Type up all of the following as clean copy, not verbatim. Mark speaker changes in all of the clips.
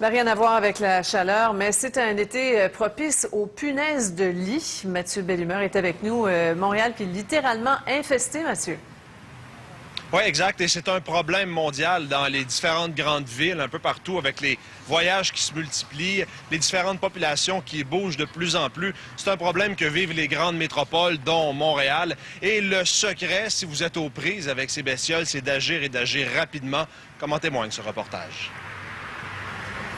Speaker 1: Rien à voir avec la chaleur, mais c'est un été propice aux punaises de lit. Mathieu Bellumeur est avec nous. Montréal qui est littéralement infesté, Mathieu.
Speaker 2: Oui, exact. Et c'est un problème mondial dans les différentes grandes villes, un peu partout, avec les voyages qui se multiplient, les différentes populations qui bougent de plus en plus. C'est un problème que vivent les grandes métropoles, dont Montréal. Et le secret, si vous êtes aux prises avec ces bestioles, c'est d'agir et d'agir rapidement, comme en témoigne ce reportage.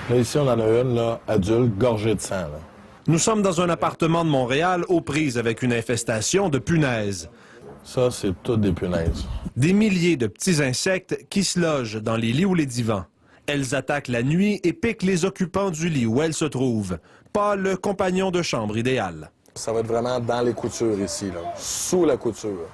Speaker 3: Là, ici, on en a une, là, adulte, gorgée de sang. Là.
Speaker 4: Nous sommes dans un appartement de Montréal aux prises avec une infestation de punaises.
Speaker 3: Ça, c'est toutes des punaises.
Speaker 4: Des milliers de petits insectes qui se logent dans les lits ou les divans. Elles attaquent la nuit et piquent les occupants du lit où elles se trouvent. Pas le compagnon de chambre idéal.
Speaker 3: Ça va être vraiment dans les coutures ici, là, sous la couture.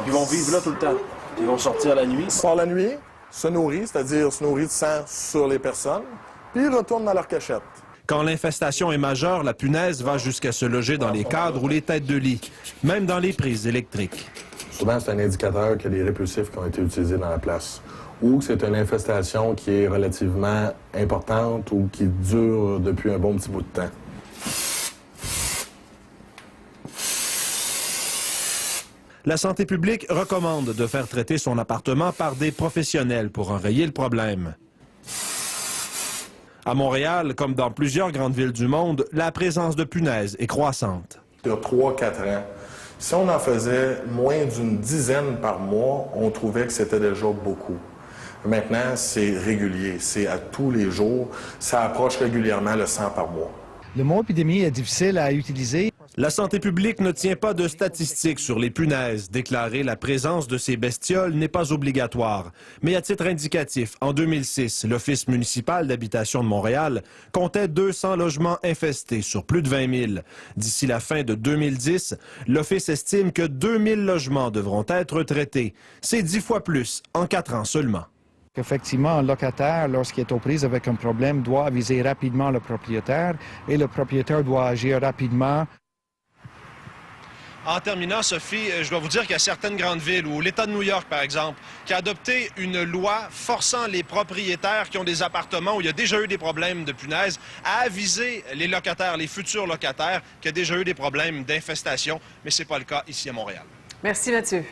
Speaker 5: Ils vont vivre là tout le temps. Ils vont sortir la nuit.
Speaker 3: Ils sortent la nuit, se nourrissent, c'est-à-dire se nourrissent de sang sur les personnes, puis ils retournent dans leur cachette.
Speaker 4: Quand l'infestation est majeure, la punaise va jusqu'à se loger dans les cadres ou les têtes de lit, même dans les prises électriques.
Speaker 3: Souvent, c'est un indicateur qu'il y a des répulsifs qui ont été utilisés dans la place, ou que c'est une infestation qui est relativement importante ou qui dure depuis un bon petit bout de temps.
Speaker 4: La santé publique recommande de faire traiter son appartement par des professionnels pour enrayer le problème. À Montréal, comme dans plusieurs grandes villes du monde, la présence de punaises est croissante.
Speaker 3: Il y a 3-4 ans, si on en faisait moins d'une dizaine par mois, on trouvait que c'était déjà beaucoup. Maintenant, c'est régulier, c'est à tous les jours, ça approche régulièrement le 100 par mois.
Speaker 6: Le mot épidémie est difficile à utiliser.
Speaker 4: La santé publique ne tient pas de statistiques sur les punaises. Déclarer la présence de ces bestioles n'est pas obligatoire. Mais à titre indicatif, en 2006, l'Office municipal d'habitation de Montréal comptait 200 logements infestés sur plus de 20 000. D'ici la fin de 2010, l'Office estime que 2000 logements devront être traités. C'est 10 fois plus en 4 ans seulement.
Speaker 6: Effectivement, un locataire, lorsqu'il est aux prises avec un problème, doit aviser rapidement le propriétaire et le propriétaire doit agir rapidement.
Speaker 2: En terminant, Sophie, je dois vous dire qu'il y a certaines grandes villes, ou l'État de New York, par exemple, qui a adopté une loi forçant les propriétaires qui ont des appartements où il y a déjà eu des problèmes de punaises à aviser les locataires, les futurs locataires, qu'il y a déjà eu des problèmes d'infestation. Mais ce n'est pas le cas ici à Montréal.
Speaker 1: Merci, Mathieu.